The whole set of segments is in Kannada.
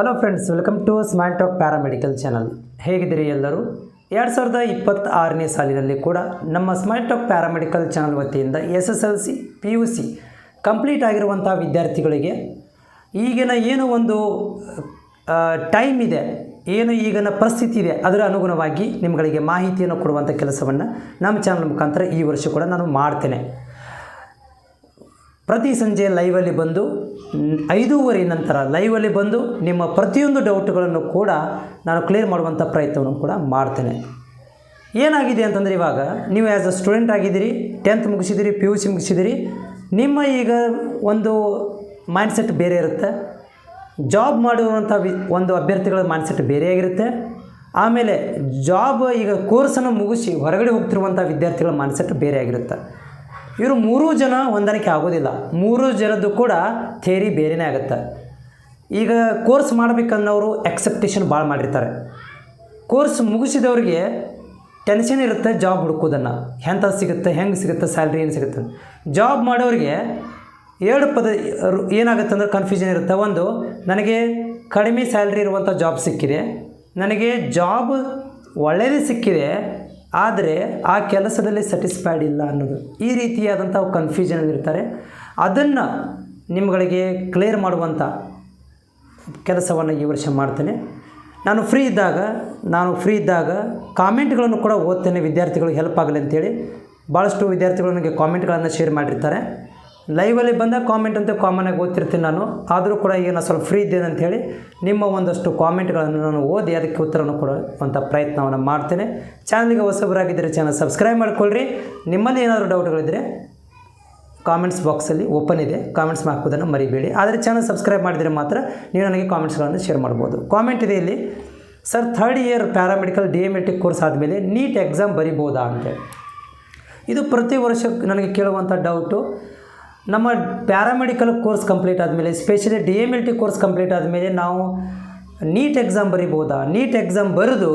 Hello friends, welcome to smile talk paramedical channel. ಹೇಗಿದ್ದೀರಿ ಎಲ್ಲರೂ? 2026ನೇ ಸಾಲಿನಲ್ಲಿ ಕೂಡ ನಮ್ಮ ಸ್ಮೈಲ್ ಟಾಕ್ ಪ್ಯಾರಾಮೆಡಿಕಲ್ ಚಾನಲ್ ವತಿಯಿಂದ SSLC PUC ಕಂಪ್ಲೀಟ್ ಆಗಿರುವಂಥ ವಿದ್ಯಾರ್ಥಿಗಳಿಗೆ ಈಗಿನ ಏನು ಒಂದು ಟೈಮ್ ಇದೆ, ಏನು ಈಗಿನ ಪರಿಸ್ಥಿತಿ ಇದೆ, ಅದರ ಅನುಗುಣವಾಗಿ ನಿಮ್ಮಗಳಿಗೆ ಮಾಹಿತಿಯನ್ನು ಕೊಡುವಂಥ ಕೆಲಸವನ್ನು ನಮ್ಮ ಚಾನಲ್ ಮುಖಾಂತರ ಈ ವರ್ಷ ಕೂಡ ನಾನು ಮಾಡ್ತೇನೆ. ಪ್ರತಿ ಸಂಜೆ ಲೈವಲ್ಲಿ ಬಂದು 5:30 ನಂತರ ಲೈವಲ್ಲಿ ಬಂದು ನಿಮ್ಮ ಪ್ರತಿಯೊಂದು ಡೌಟ್ಗಳನ್ನು ಕೂಡ ನಾನು ಕ್ಲಿಯರ್ ಮಾಡುವಂಥ ಪ್ರಯತ್ನವನ್ನು ಕೂಡ ಮಾಡ್ತೇನೆ. ಏನಾಗಿದೆ ಅಂತಂದರೆ, ಇವಾಗ ನೀವು ಆ್ಯಸ್ ಅ ಸ್ಟೂಡೆಂಟ್ ಆಗಿದ್ದೀರಿ, 10th ಮುಗಿಸಿದಿರಿ, PUC ಮುಗಿಸಿದಿರಿ. ನಿಮ್ಮ ಈಗ ಒಂದು ಮೈಂಡ್ಸೆಟ್ ಬೇರೆ ಇರುತ್ತೆ, ಜಾಬ್ ಮಾಡಿರುವಂಥ ಒಂದು ಅಭ್ಯರ್ಥಿಗಳ ಮೈಂಡ್ಸೆಟ್ ಬೇರೆಯಾಗಿರುತ್ತೆ. ಆಮೇಲೆ ಜಾಬ್ ಈಗ ಕೋರ್ಸನ್ನು ಮುಗಿಸಿ ಹೊರಗಡೆ ಹೋಗ್ತಿರುವಂಥ ವಿದ್ಯಾರ್ಥಿಗಳ ಮೈಂಡ್ಸೆಟ್ ಬೇರೆಯಾಗಿರುತ್ತೆ. ಇವರು 3 ಜನ ಹೊಂದಾಣಿಕೆ ಆಗೋದಿಲ್ಲ. 3 ಜನದ್ದು ಕೂಡ ಥಿಯರಿ ಬೇರೆಯೇ ಆಗುತ್ತೆ. ಈಗ ಕೋರ್ಸ್ ಮಾಡಬೇಕನ್ನೋರು ಎಕ್ಸೆಪ್ಟೇಷನ್ ಭಾಳ ಮಾಡಿರ್ತಾರೆ. ಕೋರ್ಸ್ ಮುಗಿಸಿದವ್ರಿಗೆ ಟೆನ್ಷನ್ ಇರುತ್ತೆ ಜಾಬ್ ಹುಡುಕೋದನ್ನು, ಎಂಥ ಸಿಗುತ್ತೆ, ಹೆಂಗೆ ಸಿಗುತ್ತೆ, ಸ್ಯಾಲ್ರಿ ಏನು ಸಿಗುತ್ತೆ. ಜಾಬ್ ಮಾಡೋರಿಗೆ 2 ಏನಾಗುತ್ತೆ ಅಂದರೆ ಕನ್ಫ್ಯೂಷನ್ ಇರುತ್ತೆ. ಒಂದು, ನನಗೆ ಕಡಿಮೆ ಸ್ಯಾಲ್ರಿ ಇರುವಂಥ ಜಾಬ್ ಸಿಕ್ಕಿದೆ, ನನಗೆ ಜಾಬ್ ಒಳ್ಳೆಯದೇ ಸಿಕ್ಕಿದೆ, ಆದರೆ ಆ ಕೆಲಸದಲ್ಲಿ ಸ್ಯಾಟಿಸ್ಫೈಡ್ ಇಲ್ಲ ಅನ್ನೋದು. ಈ ರೀತಿಯಾದಂಥ ಕನ್ಫ್ಯೂಷನಲ್ಲಿರ್ತಾರೆ. ಅದನ್ನು ನಿಮ್ಮಗಳಿಗೆ ಕ್ಲಿಯರ್ ಮಾಡುವಂಥ ಕೆಲಸವನ್ನು ಈ ವರ್ಷ ಮಾಡ್ತೇನೆ. ನಾನು ಫ್ರೀ ಇದ್ದಾಗ ಕಾಮೆಂಟ್ಗಳನ್ನು ಕೂಡ ಓದ್ತೇನೆ, ವಿದ್ಯಾರ್ಥಿಗಳಿಗೆ ಹೆಲ್ಪ್ ಆಗಲಿ ಅಂತೇಳಿ. ಭಾಳಷ್ಟು ವಿದ್ಯಾರ್ಥಿಗಳು ನನಗೆ ಕಾಮೆಂಟ್ಗಳನ್ನು ಶೇರ್ ಮಾಡಿರ್ತಾರೆ. ಲೈವಲ್ಲಿ ಬಂದಾಗ ಕಾಮೆಂಟ್ ಅಂತ ಕಾಮನಾಗಿ ಓದ್ತಿರ್ತೀನಿ ನಾನು. ಆದರೂ ಕೂಡ ಈಗ ನಾನು ಸ್ವಲ್ಪ ಫ್ರೀ ಇದ್ದೇನೆ ಅಂಥೇಳಿ ನಿಮ್ಮ ಒಂದಷ್ಟು ಕಾಮೆಂಟ್ಗಳನ್ನು ನಾನು ಓದಿ ಅದಕ್ಕೆ ಉತ್ತರವನ್ನು ಕೊಡುವಂಥ ಪ್ರಯತ್ನವನ್ನು ಮಾಡ್ತೇನೆ. ಚಾನಲ್ಗೆ ಹೊಸಬರಾಗಿದ್ದರೆ ಚಾನಲ್ ಸಬ್ಸ್ಕ್ರೈಬ್ ಮಾಡಿಕೊಳ್ಳ್ರಿ. ನಿಮ್ಮಲ್ಲಿ ಏನಾದರೂ ಡೌಟ್ಗಳಿದ್ದರೆ ಕಾಮೆಂಟ್ಸ್ ಬಾಕ್ಸಲ್ಲಿ ಓಪನ್ ಇದೆ, ಕಾಮೆಂಟ್ಸ್ ಹಾಕೋದನ್ನು ಮರಿಬೇಡಿ. ಆದರೆ ಚಾನಲ್ ಸಬ್ಸ್ಕ್ರೈಬ್ ಮಾಡಿದರೆ ಮಾತ್ರ ನೀವು ನನಗೆ ಕಾಮೆಂಟ್ಸ್ಗಳನ್ನು ಶೇರ್ ಮಾಡ್ಬೋದು. ಕಾಮೆಂಟ್ ಇದೆ ಇಲ್ಲಿ, sir 3rd year paramedical DMLT course ಆದಮೇಲೆ ನೀಟ್ ಎಕ್ಸಾಮ್ ಬರಿಬೋದಾ ಅಂತೇಳಿ. ಇದು ಪ್ರತಿ ವರ್ಷ ನನಗೆ ಕೇಳುವಂಥ ಡೌಟು. ನಮ್ಮ ಪ್ಯಾರಾಮೆಡಿಕಲ್ ಕೋರ್ಸ್ ಕಂಪ್ಲೀಟ್ ಆದಮೇಲೆ, ಸ್ಪೆಷಲಿ DMLT ಕೋರ್ಸ್ ಕಂಪ್ಲೀಟ್ ಆದಮೇಲೆ ನಾವು ನೀಟ್ ಎಕ್ಸಾಮ್ ಬರಿಬೋದಾ, ನೀಟ್ ಎಕ್ಸಾಮ್ ಬರೆದು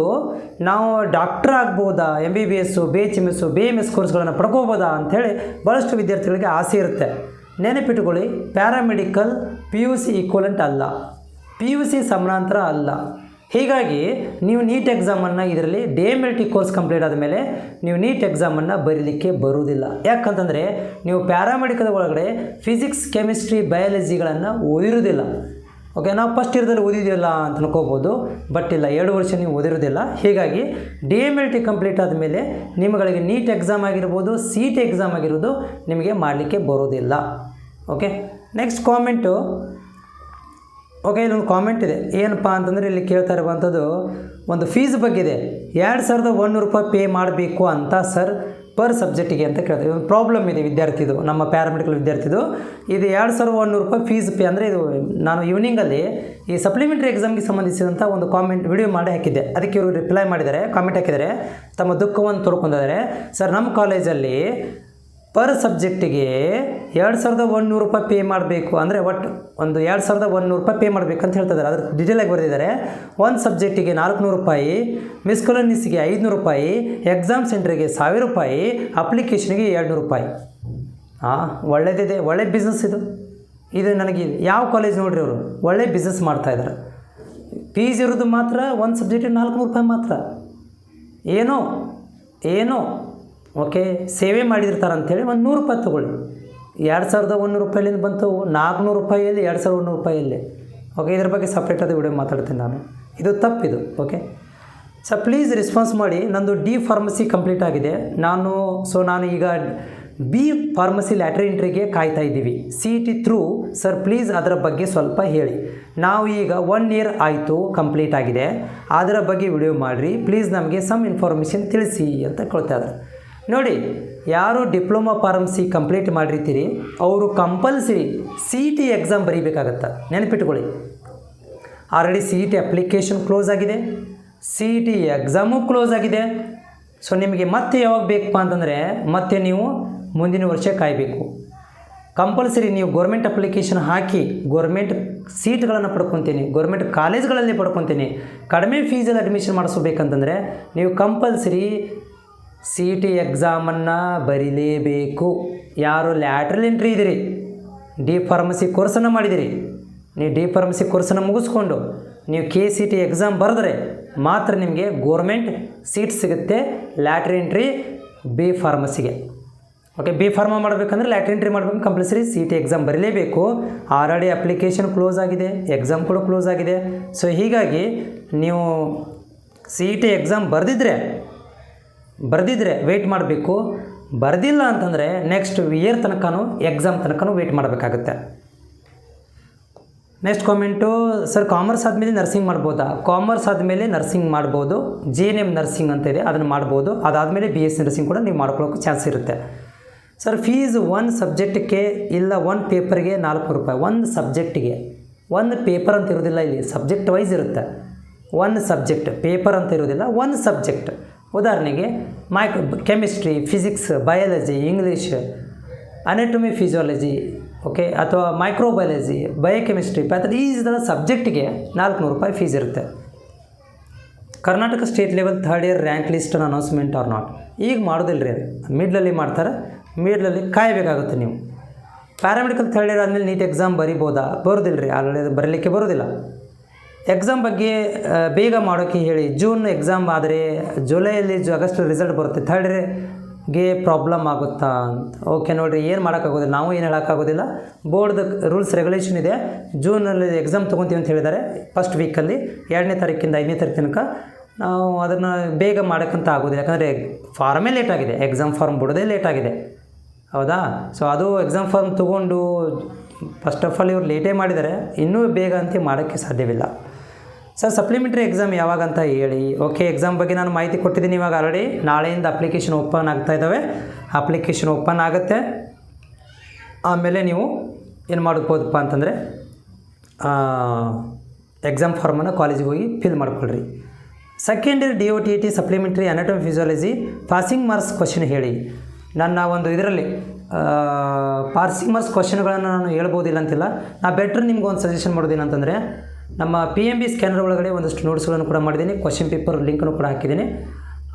ನಾವು ಡಾಕ್ಟ್ರ್ ಆಗ್ಬೋದಾ, MBBS, BHMS, BMS ಕೋರ್ಸ್ಗಳನ್ನು ಪಡ್ಕೋಬೋದಾ ಅಂಥೇಳಿ ಭಾಳಷ್ಟು ವಿದ್ಯಾರ್ಥಿಗಳಿಗೆ ಆಸೆ ಇರುತ್ತೆ. ನೆನಪಿಟ್ಟುಕೊಳ್ಳಿ, ಪ್ಯಾರಾಮೆಡಿಕಲ್ PUC ಈಕ್ವಲೆಂಟ್ ಅಲ್ಲ, PUC ಸಮಾನಾಂತರ ಅಲ್ಲ. ಹೀಗಾಗಿ ನೀವು ನೀಟ್ ಎಕ್ಸಾಮನ್ನು ಇದರಲ್ಲಿ DMLT ಕೋರ್ಸ್ ಕಂಪ್ಲೀಟ್ ಆದಮೇಲೆ ನೀವು ನೀಟ್ ಎಕ್ಸಾಮನ್ನು ಬರೀಲಿಕ್ಕೆ ಬರುವುದಿಲ್ಲ. ಯಾಕಂತಂದರೆ ನೀವು ಪ್ಯಾರಾಮೆಡಿಕಲ್ ಒಳಗಡೆ ಫಿಸಿಕ್ಸ್, ಕೆಮಿಸ್ಟ್ರಿ, ಬಯಾಲಜಿಗಳನ್ನು ಓದಿರೋದಿಲ್ಲ. ಓಕೆ, ನಾವು ಫಸ್ಟ್ ಇಯರ್ದಲ್ಲಿ ಓದಿದ್ದಿಲ್ಲ ಅಂತ ಅನ್ಕೋಬೋದು, ಬಟ್ ಇಲ್ಲ, 2 ವರ್ಷ ನೀವು ಓದಿರೋದಿಲ್ಲ. ಹೀಗಾಗಿ DMLT ಕಂಪ್ಲೀಟ್ ಆದಮೇಲೆ ನಿಮ್ಮಗಳಿಗೆ ನೀಟ್ ಎಕ್ಸಾಮ್ ಆಗಿರ್ಬೋದು, CET ಎಕ್ಸಾಮ್ ಆಗಿರೋದು ನಿಮಗೆ ಮಾಡಲಿಕ್ಕೆ ಬರೋದಿಲ್ಲ. Okay, next comment. ಓಕೆ, ಇಲ್ಲೊಂದು ಕಾಮೆಂಟ್ ಇದೆ. ಏನಪ್ಪ ಅಂತಂದರೆ ಇಲ್ಲಿ ಕೇಳ್ತಾ ಇರುವಂಥದ್ದು ಒಂದು ಫೀಸ್ ಬಗ್ಗೆ ಇದೆ. 2100 ರೂಪಾಯಿ ಪೇ ಮಾಡಬೇಕು ಅಂತ ಸರ್ ಪರ್ ಸಬ್ಜೆಕ್ಟಿಗೆ ಅಂತ ಕೇಳ್ತಾರೆ. ಒಂದು ಪ್ರಾಬ್ಲಮ್ ಇದೆ ವಿದ್ಯಾರ್ಥಿದು, ನಮ್ಮ ಪ್ಯಾರಾಮೆಡಿಕಲ್ ವಿದ್ಯಾರ್ಥಿದು. ಇದು 2100 ರೂಪಾಯಿ ಫೀಸ್ ಪೇ ಅಂದರೆ, ಇದು ನಾನು ಈವ್ನಿಂಗಲ್ಲಿ ಈ ಸಪ್ಲಿಮೆಂಟ್ರಿ ಎಕ್ಸಾಮ್ಗೆ ಸಂಬಂಧಿಸಿದಂಥ ಒಂದು ವಿಡಿಯೋ ಮಾಡಿ ಹಾಕಿದ್ದೆ. ಅದಕ್ಕೆ ಇವರು ರಿಪ್ಲೈ ಮಾಡಿದ್ದಾರೆ, ಕಾಮೆಂಟ್ ಹಾಕಿದ್ದಾರೆ, ತಮ್ಮ ದುಃಖವನ್ನು ತೋಡ್ಕೊಂಡಿದ್ದಾರೆ. ಸರ್, ನಮ್ಮ ಕಾಲೇಜಲ್ಲಿ ಪರ್ ಸಬ್ಜೆಕ್ಟಿಗೆ 2100 ರೂಪಾಯಿ ಪೇ ಮಾಡಬೇಕು, ಅಂದರೆ ಒಟ್ಟು ಒಂದು 2100 ರೂಪಾಯಿ ಪೇ ಮಾಡಬೇಕಂತ ಹೇಳ್ತಿದ್ದಾರೆ. ಅದ್ರ ಡಿಟೇಲಾಗಿ ಬರೆದಿದ್ದಾರೆ. ಒಂದು ಸಬ್ಜೆಕ್ಟಿಗೆ 400 ರೂಪಾಯಿ, ಮಿಸ್ಕೊಲನಿಸ್ಗೆ 500 ರೂಪಾಯಿ, ಎಕ್ಸಾಮ್ ಸೆಂಟ್ರಿಗೆ 1000 ರೂಪಾಯಿ, ಅಪ್ಲಿಕೇಶನ್ಗೆ 200 ರೂಪಾಯಿ. ಒಳ್ಳೆಯದಿದೆ, ಒಳ್ಳೆ ಬಿಸ್ನೆಸ್ ಇದು ನನಗೆ ಯಾವ ಕಾಲೇಜ್ ನೋಡ್ರಿ, ಅವರು ಒಳ್ಳೆ ಬಿಸ್ನೆಸ್ ಮಾಡ್ತಾಯಿದ್ದಾರೆ. ಫೀಸ್ ಇರೋದು ಮಾತ್ರ ಒಂದು ಸಬ್ಜೆಕ್ಟಿಗೆ 400 ರೂಪಾಯಿ ಮಾತ್ರ. ಏನೋ ಓಕೆ, ಸೇವೆ ಮಾಡಿರ್ತಾರೆ ಅಂಥೇಳಿ ಒಂದು 100 ರೂಪಾಯಿ ತೊಗೊಳ್ಳಿ. 2100 ರೂಪಾಯಿಲಿಂದ ಬಂತು 400 ರೂಪಾಯಿಯಲ್ಲಿ, 2100 ರೂಪಾಯಿಯಲ್ಲಿ. ಓಕೆ, ಇದ್ರ ಬಗ್ಗೆ ಸಪ್ರೇಟಾದ ವಿಡಿಯೋ ಮಾತಾಡ್ತೀನಿ ನಾನು. ಇದು ತಪ್ಪಿದು. ಓಕೆ, ಸೊ ಪ್ಲೀಸ್ ರೆಸ್ಪಾನ್ಸ್ ಮಾಡಿ. ನಂದು D ಫಾರ್ಮಸಿ ಕಂಪ್ಲೀಟ್ ಆಗಿದೆ. ನಾನು ಈಗ B ಫಾರ್ಮಸಿ ಲ್ಯಾಟ್ರಿ ಎಂಟ್ರಿಗೆ ಕಾಯ್ತಾ ಇದ್ದೀವಿ, CET ಥ್ರೂ. ಸರ್ ಪ್ಲೀಸ್ ಅದರ ಬಗ್ಗೆ ಸ್ವಲ್ಪ ಹೇಳಿ. ನಾವು ಈಗ 1 ಇಯರ್ ಆಯಿತು, ಕಂಪ್ಲೀಟ್ ಆಗಿದೆ, ಅದರ ಬಗ್ಗೆ ವಿಡಿಯೋ ಮಾಡಿರಿ ಪ್ಲೀಸ್, ನಮಗೆ ಸಮ್ ಇನ್ಫಾರ್ಮೇಷನ್ ತಿಳಿಸಿ ಅಂತ ಕೇಳ್ತಾ ಇದ್ದಾರೆ. ನೋಡಿ, ಯಾರು ಡಿಪ್ಲೊಮಾ ಫಾರ್ಮಸಿ ಕಂಪ್ಲೀಟ್ ಮಾಡಿರ್ತೀರಿ ಅವರು ಕಂಪಲ್ಸರಿ CET ಎಕ್ಸಾಮ್ ಬರೀಬೇಕಾಗತ್ತೆ. ನೆನಪಿಟ್ಕೊಳ್ಳಿ, ಆಲ್ರೆಡಿ CET ಅಪ್ಲಿಕೇಶನ್ ಕ್ಲೋಸ್ ಆಗಿದೆ, CET ಎಕ್ಸಾಮು ಕ್ಲೋಸ್ ಆಗಿದೆ. ಸೊ ನಿಮಗೆ ಮತ್ತೆ ಯಾವಾಗ ಬೇಕಪ್ಪ ಅಂತಂದರೆ, ಮತ್ತೆ ನೀವು ಮುಂದಿನ ವರ್ಷ ಕಾಯಬೇಕು. ಕಂಪಲ್ಸರಿ ನೀವು ಗೋರ್ಮೆಂಟ್ ಅಪ್ಲಿಕೇಶನ್ ಹಾಕಿ ಗೋರ್ಮೆಂಟ್ ಸೀಟ್ಗಳನ್ನು ಪಡ್ಕೊತೀನಿ, ಗೋರ್ಮೆಂಟ್ ಕಾಲೇಜ್ಗಳಲ್ಲಿ ಪಡ್ಕೊತೀನಿ, ಕಡಿಮೆ ಫೀಸಲ್ಲಿ ಅಡ್ಮಿಷನ್ ಮಾಡಿಸ್ಬೇಕಂತಂದರೆ ನೀವು ಕಂಪಲ್ಸರಿ CET ಎಕ್ಸಾಮನ್ನು ಬರೀಲೇಬೇಕು. ಯಾರು ಲ್ಯಾಟ್ರಲ್ ಎಂಟ್ರಿ ಇದ್ದೀರಿ, D ಫಾರ್ಮಸಿ ಕೋರ್ಸನ್ನು ಮಾಡಿದಿರಿ, ನೀವು D ಫಾರ್ಮಸಿ ಕೋರ್ಸನ್ನು ಮುಗಿಸ್ಕೊಂಡು ನೀವು KCT ಎಕ್ಸಾಮ್ ಬರೆದ್ರೆ ಮಾತ್ರ ನಿಮಗೆ ಗೋರ್ಮೆಂಟ್ ಸೀಟ್ ಸಿಗುತ್ತೆ ಲ್ಯಾಟ್ರಿ ಎಂಟ್ರಿ ಬಿ ಫಾರ್ಮಸಿಗೆ. ಓಕೆ, ಬಿ ಫಾರ್ಮಾ ಮಾಡಬೇಕಂದ್ರೆ ಲ್ಯಾಟ್ರಿ ಎಂಟ್ರಿ ಮಾಡಬೇಕು, ಕಂಪಲ್ಸರಿ CT ಎಕ್ಸಾಮ್ ಬರೀಲೇಬೇಕು. ಆಲ್ರೆಡಿ ಅಪ್ಲಿಕೇಶನ್ ಕ್ಲೋಸ್ ಆಗಿದೆ, ಎಕ್ಸಾಮ್ ಕೂಡ ಕ್ಲೋಸ್ ಆಗಿದೆ. ಸೊ ಹೀಗಾಗಿ ನೀವು CT ಎಕ್ಸಾಮ್ ಬರೆದಿದ್ರೆ ವೆಯ್ಟ್ ಮಾಡಬೇಕು. ಬರೆದಿಲ್ಲ ಅಂತಂದರೆ ನೆಕ್ಸ್ಟ್ ಇಯರ್ ತನಕನೂ ಎಕ್ಸಾಮ್ ತನಕನೂ ವೆಯ್ಟ್ ಮಾಡಬೇಕಾಗುತ್ತೆ. ನೆಕ್ಸ್ಟ್ ಕಾಮೆಂಟು, ಸರ್ ಕಾಮರ್ಸ್ ಆದಮೇಲೆ ನರ್ಸಿಂಗ್ ಮಾಡ್ಬೋದಾ? ಕಾಮರ್ಸ್ ಆದಮೇಲೆ ನರ್ಸಿಂಗ್ ಮಾಡ್ಬೋದು. JNM ನರ್ಸಿಂಗ್ ಅಂತ ಇದೆ, ಅದನ್ನು ಮಾಡ್ಬೋದು. ಅದಾದಮೇಲೆ BSc ನರ್ಸಿಂಗ್ ಕೂಡ ನೀವು ಮಾಡ್ಕೊಳ್ಳೋಕ್ಕೆ ಚಾನ್ಸ್ ಇರುತ್ತೆ. ಸರ್ ಫೀಸ್ ಒಂದು ಸಬ್ಜೆಕ್ಟಿಗೆ ಇಲ್ಲ ಒಂದು ಪೇಪರ್ಗೆ 400 ರೂಪಾಯಿ. ಒಂದು ಸಬ್ಜೆಕ್ಟಿಗೆ, ಒಂದು ಪೇಪರ್ ಅಂತ ಇರೋದಿಲ್ಲ, ಇಲ್ಲಿ ಸಬ್ಜೆಕ್ಟ್ ವೈಸ್ ಇರುತ್ತೆ. ಒಂದು ಸಬ್ಜೆಕ್ಟ್ ಪೇಪರ್ ಅಂತ ಇರೋದಿಲ್ಲ, ಒಂದು ಸಬ್ಜೆಕ್ಟ್. ಉದಾಹರಣೆಗೆ chemistry, physics, biology, English, anatomy, physiology, okay, ಅಥವಾ ಮೈಕ್ರೋಬಯಾಲಜಿ, ಬಯೋಕೆಮಿಸ್ಟ್ರಿ, ಪ್ಯಾಥಾಲಜಿ, ಈ ಥರ ಸಬ್ಜೆಕ್ಟಿಗೆ 400 ರೂಪಾಯಿ ಫೀಸ್ ಇರುತ್ತೆ. Karnataka state level 3rd year rank list announcement are not? ಈಗ ಮಾಡೋದಿಲ್ಲ ರೀ, ಮಿಡ್ಲಲ್ಲಿ ಮಾಡ್ತಾರೆ. ಮಿಡ್ಲಲ್ಲಿ ಕಾಯಬೇಕಾಗುತ್ತೆ ನೀವು. ಪ್ಯಾರಾಮೆಡಿಕಲ್ 3rd ಇಯರ್ ಆದಮೇಲೆ ನೀಟ್ ಎಕ್ಸಾಮ್ ಬರೋದಿಲ್ಲ ರೀ, ಆಲ್ರೆಡಿ ಬರಲಿಕ್ಕೆ ಬರೋದಿಲ್ಲ. ಎಕ್ಸಾಮ್ ಬಗ್ಗೆ ಬೇಗ ಮಾಡೋಕ್ಕೆ ಹೇಳಿ. ಜೂನ್ ಎಕ್ಸಾಮ್ ಆದರೆ ಜುಲೈಯಲ್ಲಿ ಆಗಸ್ಟ್ ರಿಸಲ್ಟ್ ಬರುತ್ತೆ. 3rd ಇಯರ್ಗೆ ಪ್ರಾಬ್ಲಮ್ ಆಗುತ್ತಾ ಅಂತ. ಓಕೆ ನೋಡಿರಿ, ಏನು ಮಾಡೋಕ್ಕಾಗೋದಿಲ್ಲ, ನಾವು ಏನು ಹೇಳೋಕ್ಕಾಗೋದಿಲ್ಲ. ಬೋರ್ಡ್ದು ರೂಲ್ಸ್ ರೆಗ್ಯುಲೇಷನ್ ಇದೆ. ಜೂನಲ್ಲಿ ಎಕ್ಸಾಮ್ ತೊಗೊತೀವಿ ಅಂತ ಹೇಳಿದ್ದಾರೆ. ಫಸ್ಟ್ ವೀಕಲ್ಲಿ 2ನೇ ತಾರೀಕಿಂದ 5ನೇ ತಾರೀಕು ತನಕ ನಾವು ಅದನ್ನು ಬೇಗ ಮಾಡೋಕ್ಕಂತ ಆಗೋದಿಲ್ಲ. ಯಾಕಂದರೆ ಫಾರ್ಮೇ ಲೇಟ್ ಆಗಿದೆ, ಎಕ್ಸಾಮ್ ಫಾರ್ಮ್ ಬಿಡೋದೇ ಲೇಟ್ ಆಗಿದೆ, ಹೌದಾ? ಸೊ ಅದು ಎಕ್ಸಾಮ್ ಫಾರ್ಮ್ ತೊಗೊಂಡು ಫಸ್ಟ್ ಆಫ್ ಆಲ್ ಇವ್ರು ಲೇಟೇ ಮಾಡಿದ್ದಾರೆ, ಇನ್ನೂ ಬೇಗ ಅಂತ ಮಾಡೋಕ್ಕೆ ಸಾಧ್ಯವಿಲ್ಲ. ಸರ್ ಸಪ್ಲಿಮೆಂಟ್ರಿ ಎಕ್ಸಾಮ್ ಯಾವಾಗ ಅಂತ ಹೇಳಿ. ಓಕೆ, ಎಕ್ಸಾಮ್ ಬಗ್ಗೆ ನಾನು ಮಾಹಿತಿ ಕೊಟ್ಟಿದ್ದೀನಿ ಇವಾಗ ಆಲ್ರೆಡಿ. ನಾಳೆಯಿಂದ ಅಪ್ಲಿಕೇಶನ್ ಓಪನ್ ಆಗ್ತಾಯಿದ್ದಾವೆ. ಅಪ್ಲಿಕೇಶನ್ ಓಪನ್ ಆಗುತ್ತೆ. ಆಮೇಲೆ ನೀವು ಏನು ಮಾಡ್ಬೋದಪ್ಪ ಅಂತಂದರೆ ಎಕ್ಸಾಮ್ ಫಾರ್ಮನ್ನು ಕಾಲೇಜಿಗೆ ಹೋಗಿ ಫಿಲ್ ಮಾಡ್ಕೊಳ್ರಿ. Second year DOTT supplementary anatomy physiology passing marks question ಹೇಳಿ. ನನ್ನ ಒಂದು ಇದರಲ್ಲಿ ಪಾಸಿಂಗ್ ಮಾರ್ಕ್ಸ್ ಕ್ವಶನ್ಗಳನ್ನು ನಾನು ಹೇಳ್ಬೋದಿಲ್ಲ ಅಂತಿಲ್ಲ. ನಾ ಬೆಟ್ರ್ ನಿಮ್ಗೆ ಒಂದು ಸಜೆಷನ್ ಮಾಡೋದೇನಂತಂದರೆ, ನಮ್ಮ PMB ಸ್ಕ್ಯಾನರ್ ಒಳಗಡೆ ಒಂದಷ್ಟು ನೋಟ್ಸ್ಗಳನ್ನು ಕೂಡ ಮಾಡಿದ್ದೀನಿ, ಕ್ವಶನ್ ಪೇಪರ್ ಲಿಂಕನ್ನು ಕೂಡ ಹಾಕಿದ್ದೀನಿ.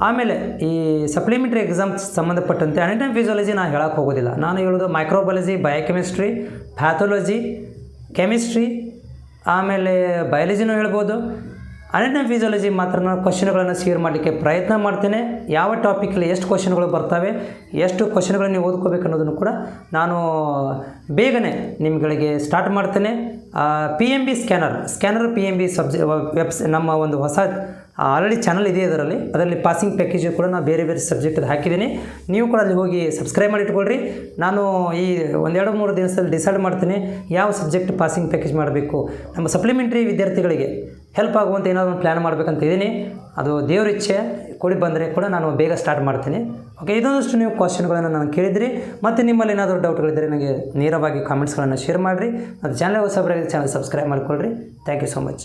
ಆಮೇಲೆ ಈ ಸಪ್ಲಿಮೆಂಟ್ರಿ ಎಕ್ಸಾಮ್ಸ್ ಸಂಬಂಧಪಟ್ಟಂತೆ ಅನಾಟಮಿ ಫಿಸಿಯಾಲಜಿ ನಾನು ಹೇಳೋಕ್ಕೆ ಹೋಗೋದಿಲ್ಲ. ನಾನು ಹೇಳೋದು ಮೈಕ್ರೋಬಯಾಲಜಿ, ಬಯೋಕೆಮಿಸ್ಟ್ರಿ, ಪ್ಯಾಥಾಲಜಿ, ಕೆಮಿಸ್ಟ್ರಿ, ಆಮೇಲೆ ಬಯಾಲಜಿನೂ ಹೇಳ್ಬೋದು. ಅನಾಟಮಿ ಫಿಸಿಯಾಲಜಿ ಮಾತ್ರ ನಾನು ಕ್ವಶನ್ಗಳನ್ನು ಶೇರ್ ಮಾಡಲಿಕ್ಕೆ ಪ್ರಯತ್ನ ಮಾಡ್ತೇನೆ. ಯಾವ ಟಾಪಿಕಲ್ಲಿ ಎಷ್ಟು ಕ್ವಶನ್ಗಳು ಬರ್ತವೆ, ಎಷ್ಟು ಕ್ವಶನ್ಗಳನ್ನು ನೀವು ಓದ್ಕೋಬೇಕು ಅನ್ನೋದನ್ನು ಕೂಡ ನಾನು ಬೇಗನೆ ನಿಮ್ಗಳಿಗೆ ಸ್ಟಾರ್ಟ್ ಮಾಡ್ತೇನೆ. PMB ಸ್ಕ್ಯಾನರ್ PMB ನಮ್ಮ ಒಂದು ಹೊಸ ಆಲ್ರೆಡಿ ಚಾನಲ್ ಇದೆ, ಅದರಲ್ಲಿ ಪಾಸಿಂಗ್ ಪ್ಯಾಕೇಜ್ ಕೂಡ ನಾನು ಬೇರೆ ಬೇರೆ ಸಬ್ಜೆಕ್ಟ್ ಹಾಕಿದ್ದೀನಿ. ನೀವು ಕೂಡ ಅಲ್ಲಿ ಹೋಗಿ ಸಬ್ಸ್ಕ್ರೈಬ್ ಮಾಡಿ ಇಟ್ಕೊಳ್ರಿ. ನಾನು ಈ 1-2-3 ದಿವಸದಲ್ಲಿ ಡಿಸೈಡ್ ಮಾಡ್ತೀನಿ ಯಾವ ಸಬ್ಜೆಕ್ಟ್ ಪಾಸಿಂಗ್ ಪ್ಯಾಕೇಜ್ ಮಾಡಬೇಕು. ನಮ್ಮ ಸಪ್ಲಿಮೆಂಟ್ರಿ ವಿದ್ಯಾರ್ಥಿಗಳಿಗೆ ಹೆಲ್ಪ್ ಆಗುವಂಥ ಏನಾದರೂ ಒಂದು ಪ್ಲ್ಯಾನ್ ಮಾಡಬೇಕಂತ ಇದ್ದೀನಿ. ಅದು ದೇವ್ರ ಇಚ್ಛೆ ಕೂಡಿ ಬಂದರೆ ಕೂಡ ನಾನು ಬೇಗ ಸ್ಟಾರ್ಟ್ ಮಾಡ್ತೀನಿ. ಓಕೆ, ಇದೊಂದಷ್ಟು ನೀವು ಕ್ವಶನ್ಗಳನ್ನು ನಾನು ಕೇಳಿದ್ರಿ. ಮತ್ತು ನಿಮ್ಮಲ್ಲಿ ಏನಾದರೂ ಡೌಟ್ಗಳಿದ್ದರೆ ನನಗೆ ನೇರವಾಗಿ ಕಾಮೆಂಟ್ಸ್ಗಳನ್ನು ಶೇರ್ ಮಾಡಿರಿ. ಮತ್ತು ಚಾನಲ್ ಹೊಸಬರಾಗಿ ಚಾನಲ್ ಸಬ್ಸ್ಕ್ರೈಬ್ ಮಾಡ್ಕೊಳ್ರಿ. Thank you so much.